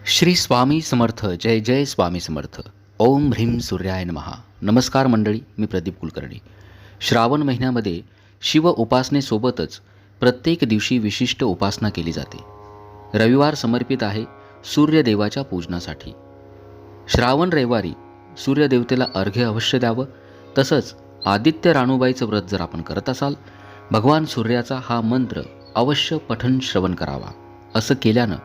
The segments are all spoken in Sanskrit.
श्री स्वामी समर्थ. जय जय स्वामी समर्थ. ओम ह्रीं सूर्याय नमः. नमस्कार मंडळी, मी प्रदीप कुलकर्णी. श्रावण महिन्यामध्ये शिव उपासनेसोबतच प्रत्येक दिवशी विशिष्ट उपासना केली जाते. रविवार समर्पित आहे सूर्यदेवाच्या पूजनासाठी. श्रावण रविवारी सूर्यदेवतेला अर्घ्य अवश्य द्यावं. तसंच आदित्य राणूबाईचं व्रत जर आपण करत असाल, भगवान सूर्याचा हा मंत्र अवश्य पठण श्रवण करावा. असं केल्यानं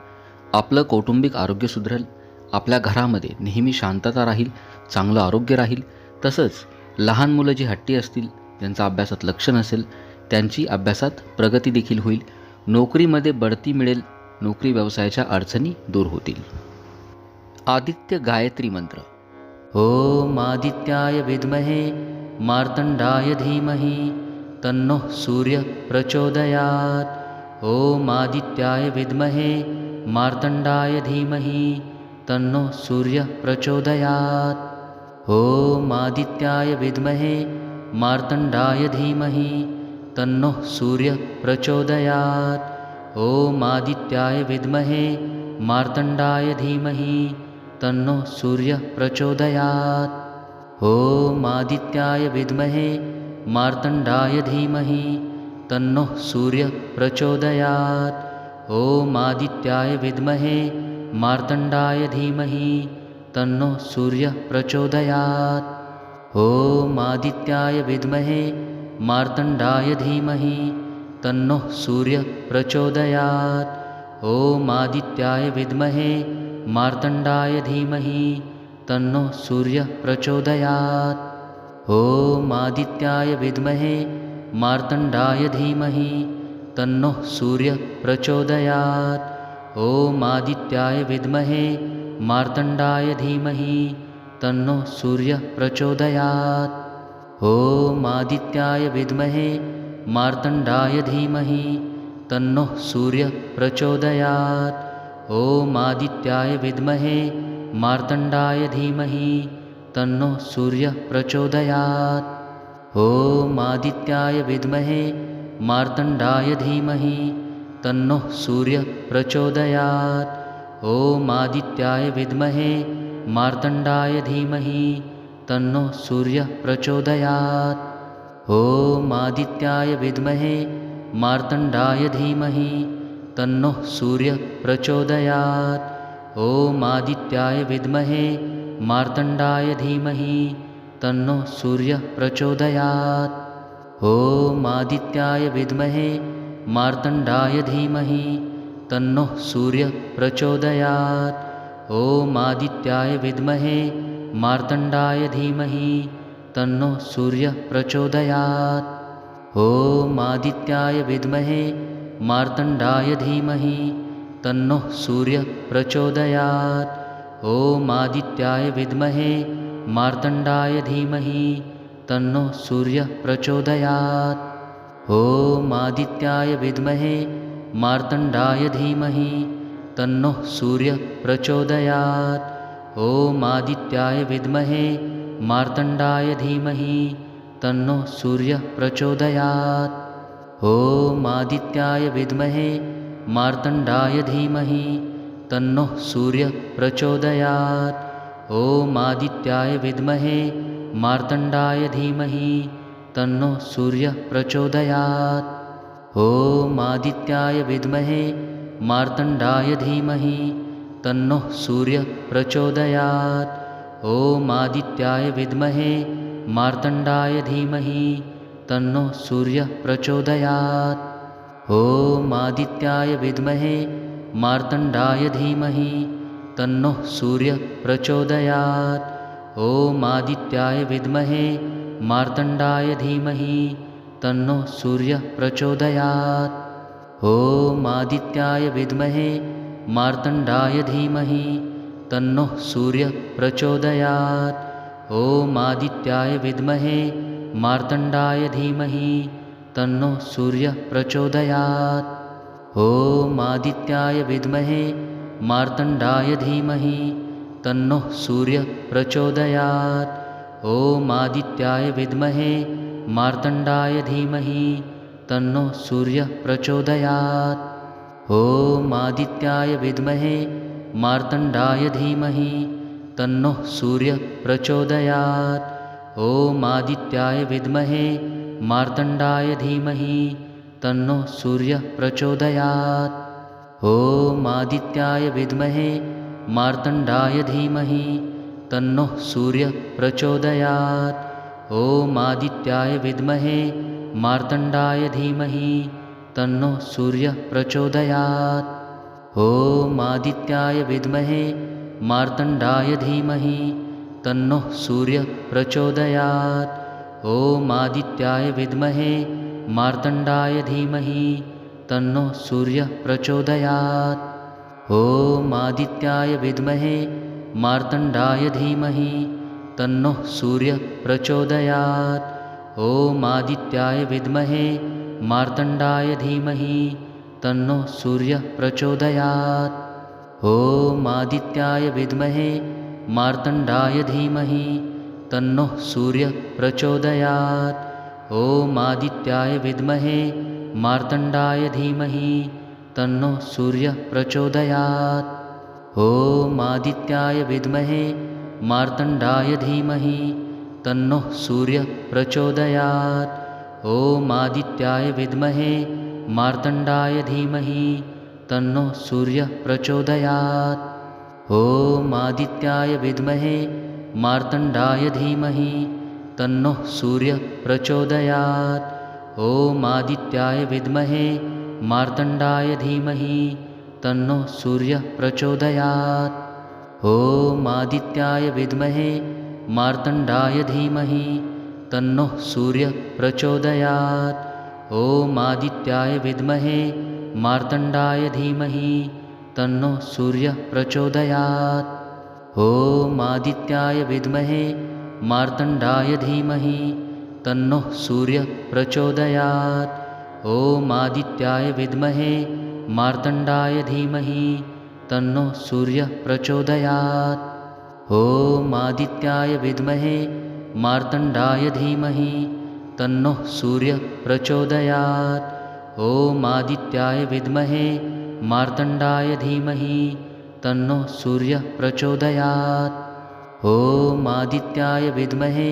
आपलं कौटुंबिक आरोग्य सुधरेल, आपल्या घरामध्ये नेहमी शांतता राहील, चांगलं आरोग्य राहील. तसंच लहान मुलं जी हट्टी असतील, त्यांचं अभ्यासात लक्ष नसेल, त्यांची अभ्यासात प्रगती देखील होईल. नोकरीमध्ये बढती मिळेल, नोकरी व्यवसायाच्या अडचणी दूर होतील. आदित्य गायत्री मंत्र. ओम आदित्याय विद्महे मार्तंडाय धीमहि तन्नो सूर्य प्रचोदयात्. ओम आदित्याय विद्महे मार्तंडाय धीमहि तन्नो सूर्य प्रचोदयात्. ओम आदित्याय विद्महे मार्तंडाय धीमहि तन्नो सूर्य प्रचोदयात्. ओम आदित्याय विद्महे मार्तंडाय धीमहि तन्नो सूर्य प्रचोदयात्. ओम आदित्याय विद्महे मार्तंडाय धीमहि तन्नो सूर्य प्रचोदयात्. ओम आदित्याय विद्महे मार्तंडाय धीमहि तन्नो सूर्य प्रचोदयात्. ओम आदित्याय विद्महे मार्तंडाय धीमहि तन्नो सूर्य प्रचोदयात्. ओम आदित्याय विद्महे मार्तंडाय धीमहि तन्नो सूर्य प्रचोदयात्. ओम आदित्याय विद्महे मार्तंडाय धीमहि तन्नो सूर्य प्रचोदयात्. ओम आदित्याय विद्महे मार्तंडाय धीमहि तन्नो सूर्य प्रचोदयात्. ओम आदित्याय विद्महे मार्तंडाय धीमहि तन्नो सूर्य प्रचोदयात्. ओम आदित्याय विद्महे मार्तंडाय धीमहि तन्नो सूर्य प्रचोदयात्. ओम आदित्याय विद्महे मार्तंडाय धीमहि तन्नो सूर्य प्रचोदयात्. ओम आदित्याय विद्महे मार्तंडाय धीमहि तन्नो सूर्य प्रचोदयात्. ओम आदित्याय विद्महे मार्तंडाय धीमहि तन्नो सूर्य प्रचोदयात्. ओम आदित्याय विद्महे मार्तंडाय धीमहि तन्नो सूर्य प्रचोदयात्. ओम आदित्याय विद्महे मार्तंडाय धीमहि तन्नो सूर्य प्रचोदयात्. ओम आदित्याय विद्महे मार्तंडाय धीमहि तन्नो सूर्य प्रचोदयात्. ओम आदित्याय विद्महे मार्तंडाय धीमहि तन्नो सूर्य प्रचोदयात्. ओम आदित्याय विद्महे मार्तंडाय धीमहि तन्नो सूर्य प्रचोदयात्. ओम आदित्याय विद्महे मार्तंडाय धीमहि तन्नो सूर्य प्रचोदयात्. ओम आदित्याय विद्महे मार्तंडाय धीमहि तन्नो सूर्य प्रचोदयात्. ओम आदित्याय विद्महे मार्तंडाय धीमहि तन्नो सूर्य प्रचोदयात्. ओम आदित्याय विद्महे मार्तंडाय धीमहि तन्नो सूर्य प्रचोदयात्. ओम आदित्याय विद्महे मार्तंडाय धीमहि तन्नो सूर्य प्रचोदयात्. ओम आदित्याय विद्महे मार्तंडाय धीमहि तन्नो सूर्य प्रचोदयात्. ओम आदित्याय विद्महे मार्तंडाय धीमहि तन्नो सूर्य प्रचोदयात्. ओम आदित्याय विद्महे मार्तंडाय धीमहि तन्नो सूर्य प्रचोदयात्. ओम आदित्याय विद्महे मार्तंडाय धीमहि तन्नो सूर्य प्रचोदयात्. ओम आदित्याय विद्महे मार्तंडाय धीमहि तन्नो सूर्य प्रचोदयात्. ओम आदित्याय विद्महे मार्तंडाय धीमहि तन्नो सूर्य प्रचोदयात्. ओम आदित्याय विद्महे मार्तंडाय धीमहि तन्नो सूर्य प्रचोदयात्. ओम आदित्याय विद्महे मार्तण्डाय धीमहि तन्नः सूर्यः प्रचोदयात्। ॐ आदित्याय विद्महे मार्तण्डाय धीमहि तन्नः सूर्यः प्रचोदयात्। ॐ आदित्याय विद्महे मार्तण्डाय धीमहि तन्नः सूर्यः प्रचोदयात्। ॐ आदित्याय विद्महे मार्तण्डाय धीमहि तन्नः सूर्यः प्रचोदयात्। ॐ आदित्याय विद्महे मार्तण्डाय धीमहि तन्नः सूर्यः प्रचोदयात्। ॐ आदित्याय विद्महे मार्तण्डाय धीमहि तन्नः सूर्यः प्रचोदयात्। ॐ आदित्याय विद्महे मार्तण्डाय धीमहि तन्नः सूर्यः प्रचोदयात्। ॐ आदित्याय विद्महे मार्तण्डाय धीमहि तन्नः सूर्यः प्रचोदयात्। ॐ आदित्याय विद्महे मार्तण्डाय धीमहि तन्नः सूर्यः प्रचोदयात्। ॐ आदित्याय विद्महे मार्तण्डाय धीमहि तन्नः सूर्यः प्रचोदयात्। ॐ आदित्याय विद्महे मार्तण्डाय धीमहि तन्नः सूर्यः प्रचोदयात्। ॐ आदित्याय विद्महे मार्तण्डाय धीमहि तन्नः सूर्यः प्रचोदयात्। ॐ आदित्याय विद्महे मार्तण्डाय धीमहि तन्नः सूर्यः प्रचोदयात्। ॐ आदित्याय विद्महे मार्तण्डाय धीमहि तन्नः सूर्यः प्रचोदयात्। ॐ आदित्याय विद्महे मार्तण्डाय धीमहि तन्नः सूर्यः प्रचोदयात्। ॐ आदित्याय विद्महे मार्तण्डाय धीमहि तन्नः सूर्यः प्रचोदयात्। ॐ आदित्याय विद्महे मार्तण्डाय धीमहि तन्नः सूर्यः प्रचोदयात्। ॐ आदित्याय विद्महे मार्तण्डाय धीमहि तन्नः सूर्यः प्रचोदयात्। ॐ आदित्याय विद्महे मार्तण्डाय धीमहि तन्नः सूर्यः प्रचोदयात्। ॐ आदित्याय विद्महे मार्तण्डाय धीमहि तन्नः सूर्यः प्रचोदयात्। ॐ आदित्याय विद्महे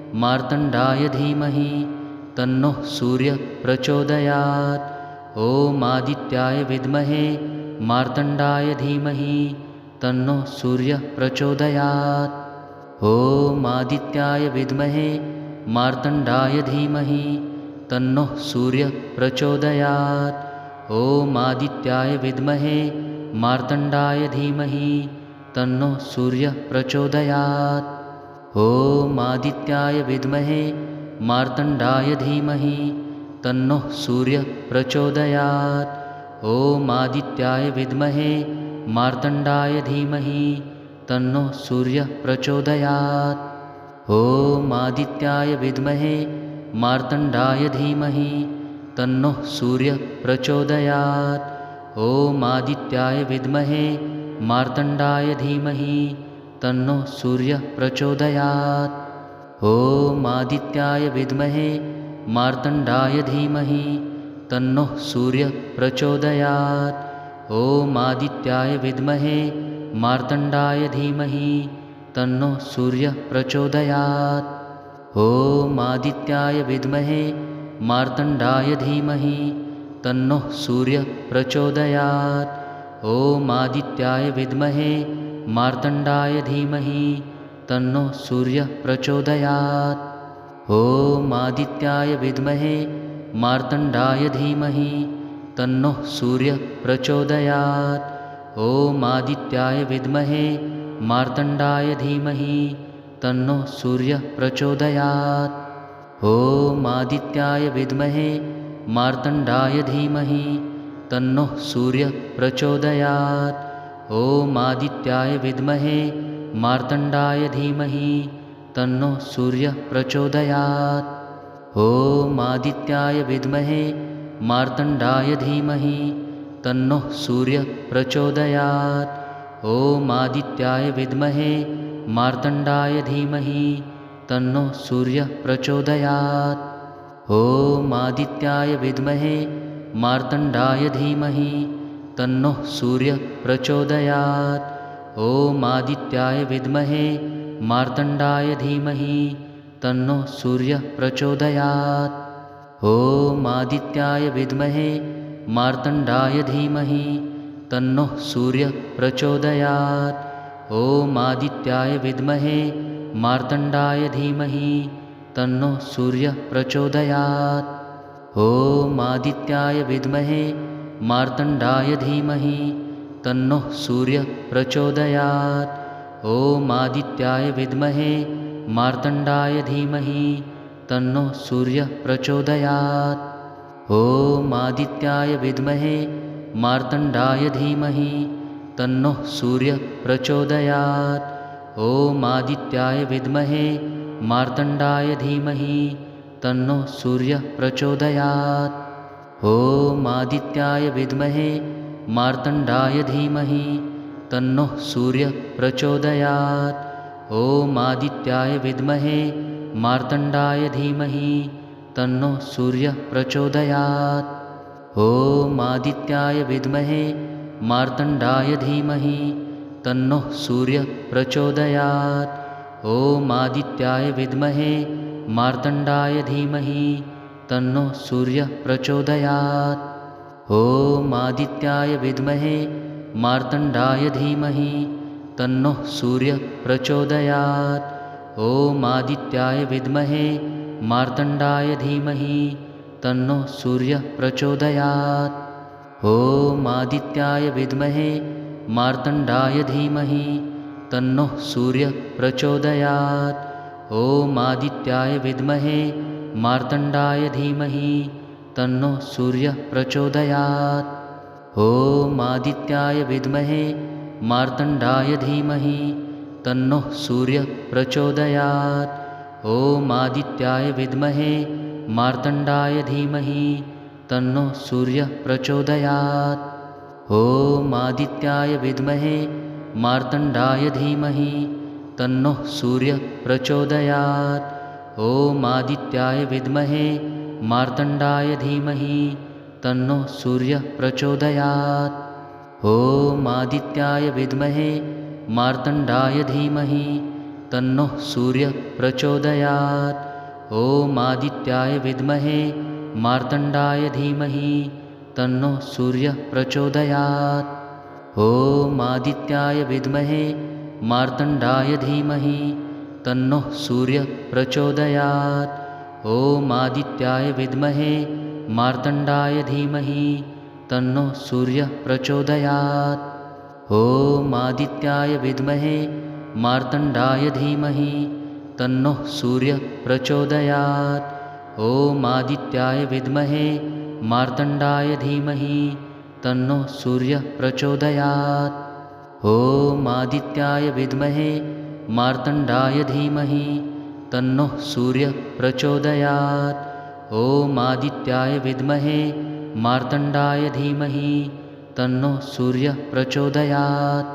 मार्तण्डाय धीमहि तन्नः सूर्यः प्रचोदयात्। ॐ आदित्याय विद्महे मार्तण्डाय धीमहि तन्नः सूर्यः प्रचोदयात्। ॐ आदित्याय विद्महे मार्तण्डाय धीमहि तन्नः सूर्यः प्रचोदयात्। ॐ आदित्याय विद्महे मार्तण्डाय धीमहि तन्नः सूर्यः प्रचोदयात्। ॐ आदित्याय विद्महे मार्तण्डाय धीमहि तन्नः सूर्यः प्रचोदयात्। ॐ आदित्याय विद्महे मार्तण्डाय धीमहि तन्नः सूर्यः प्रचोदयात्। ॐ आदित्याय विद्महे मार्तण्डाय धीमहि तन्नः सूर्यः प्रचोदयात्। ॐ आदित्याय विद्महे मार्तण्डाय धीमहि तन्नः सूर्यः प्रचोदयात्। ॐ आदित्याय विद्महे मार्तण्डाय धीमहि तन्नः सूर्यः प्रचोदयात्। ॐ आदित्याय विद्महे मार्तण्डाय धीमहि तन्नः सूर्यः प्रचोदयात्। ॐ आदित्याय विद्महे मार्तण्डाय धीमहि तन्नः सूर्यः प्रचोदयात्। ॐ आदित्याय विद्महे मार्तण्डाय धीमहि तन्नः सूर्यः प्रचोदयात्। ॐ आदित्याय विद्महे मार्तण्डाय धीमहि तन्नः सूर्यः प्रचोदयात्। ॐ आदित्याय विद्महे मार्तण्डाय धीमहि तन्नः सूर्यः प्रचोदयात्। ॐ आदित्याय विद्महे मार्तण्डाय धीमहि तन्नः सूर्यः प्रचोदयात्। ॐ आदित्याय विद्महे मार्तण्डाय धीमहि तन्नः सूर्यः प्रचोदयात्। ॐ आदित्याय विद्महे मार्तण्डाय धीमहि तन्नः सूर्यः प्रचोदयात्। ॐ आदित्याय विद्महे मार्तण्डाय धीमहि तन्नः सूर्यः प्रचोदयात्। ॐ आदित्याय विद्महे मार्तण्डाय धीमहि तन्नः सूर्यः प्रचोदयात्। ॐ आदित्याय विद्महे मार्तण्डाय धीमहि तन्नो सूर्यः प्रचोदयात्। ॐ आदित्याय विद्महे मार्तण्डाय धीमहि तन्नो सूर्यः प्रचोदयात्। ॐ आदित्याय विद्महे मार्तण्डाय धीमहि तन्नो सूर्यः प्रचोदयात्। ॐ आदित्याय विद्महे मार्तण्डाय धीमहि तन्नो सूर्यः प्रचोदयात्। ॐ आदित्याय विद्महे मार्तण्डाय धीमहि तन्नो सूर्यः प्रचोदयात्। ॐ आदित्याय विद्महे मार्तण्डाय धीमहि तन्नो सूर्यः प्रचोदयात्। ॐ आदित्याय विद्महे मार्तण्डाय धीमहि तन्नो सूर्यः प्रचोदयात्। ॐ आदित्याय विद्महे मार्तण्डाय धीमहि तन्नो सूर्यः प्रचोदयात्। ॐ आदित्याय विद्महे मार्तण्डाय धीमहि तन्नो सूर्यः प्रचोदयात्। ॐ आदित्याय विद्महे मार्तण्डाय धीमहि तन्नो सूर्यः प्रचोदयात्। ॐ आदित्याय विद्महे मार्तण्डाय धीमहि तन्नो सूर्यः प्रचोदयात्। ॐ आदित्याय विद्महे मार्तण्डाय धीमहि तन्नो सूर्यः प्रचोदयात्। ॐ आदित्याय विद्महे मार्तण्डाय धीमहि तन्नो सूर्यः प्रचोदयात्। ॐ आदित्याय विद्महे मार्तण्डाय धीमहि तन्नो सूर्यः प्रचोदयात्। ॐ आदित्याय विद्महे मार्तण्डाय धीमहि तन्नो सूर्यः प्रचोदयात्। ॐ आदित्याय विद्महे मार्तण्डाय धीमहि तन्नो सूर्यः प्रचोदयात्। ॐ आदित्याय विद्महे मार्तण्डाय धीमहि तन्नो सूर्यः प्रचोदयात्। ॐ आदित्याय विद्महे मार्तण्डाय धीमहि तन्नो सूर्यः प्रचोदयात्। ॐ आदित्याय विद्महे मार्तण्डाय धीमहि तन्नो सूर्यः प्रचोदयात्। ॐ आदित्याय विद्महे मार्तण्डाय धीमहि तन्नो सूर्यः प्रचोदयात्। ॐ आदित्याय विद्महे मार्तण्डाय धीमहि तन्नो सूर्यः प्रचोदयात्। ॐ आदित्याय विद्महे मार्तण्डाय धीमहि तन्नो सूर्यः प्रचोदयात्। ॐ आदित्याय विद्महे मार्तण्डाय धीमहि तन्नो सूर्यः प्रचोदयात्। ॐ आदित्याय विद्महे मार्तण्डाय धीमहि तन्नो सूर्यः प्रचोदयात्। ॐ आदित्याय विद्महे मार्तण्डाय धीमहि तन्नो सूर्यः प्रचोदयात्। ॐ आदित्याय विद्महे मार्तण्डाय धीमहि तन्नो सूर्यः प्रचोदयात्। ॐ आदित्याय विद्महे मार्तण्डाय धीमहि तन्नो सूर्यः प्रचोदयात्।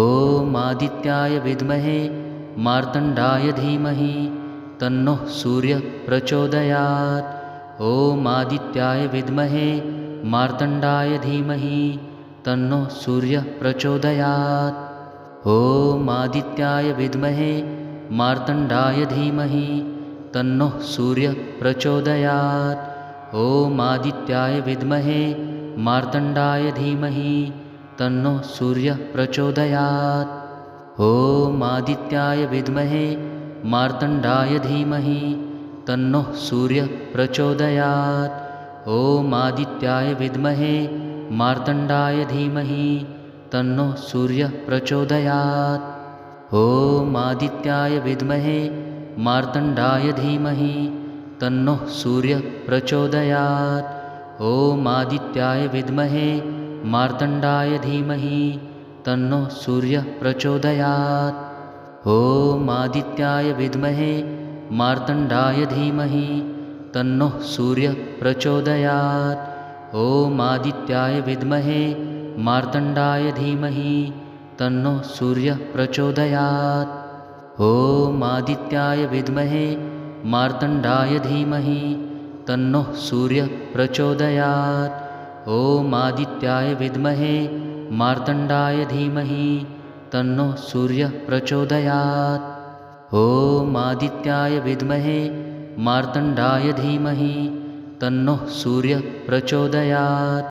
ॐ आदित्याय विद्महे मार्तण्डाय धीमहि तन्नो सूर्यः प्रचोदयात्। ॐ आदित्याय विद्महे मार्तण्डाय धीमहि तन्नो सूर्यः प्रचोदयात्। ॐ आदित्याय विद्महे मार्तण्डाय धीमहि तन्नो सूर्यः प्रचोदयात्। ॐ आदित्याय विद्महे मार्तण्डाय धीमहि तन्नो सूर्यः प्रचोदयात्। ॐ आदित्याय विद्महे मार्तण्डाय धीमहि तन्नो सूर्यः प्रचोदयात्। ॐ आदित्याय विद्महे मार्तण्डाय धीमहि तन्नो सूर्यः प्रचोदयात्। ॐ आदित्याय विद्महे मार्तण्डाय धीमहि तन्नो सूर्यः प्रचोदयात्। ॐ आदित्याय विद्महे मार्तण्डाय धीमहि तन्नो सूर्यः प्रचोदयात्। ॐ आदित्याय विद्महे मार्तण्डाय धीमहि तन्नो सूर्यः प्रचोदयात्। ॐ आदित्याय विद्महे मार्तण्डाय धीमहि तन्नो सूर्यः प्रचोदयात्। ॐ आदित्याय विद्महे मार्तण्डाय धीमहि तन्नो सूर्यः प्रचोदयात्। ॐ आदित्याय विद्महे मार्तण्डाय धीमहि तन्नो सूर्यः प्रचोदयात्। ॐ आदित्याय विद्महे मार्तण्डाय धीमहि तन्नो सूर्यः प्रचोदयात्।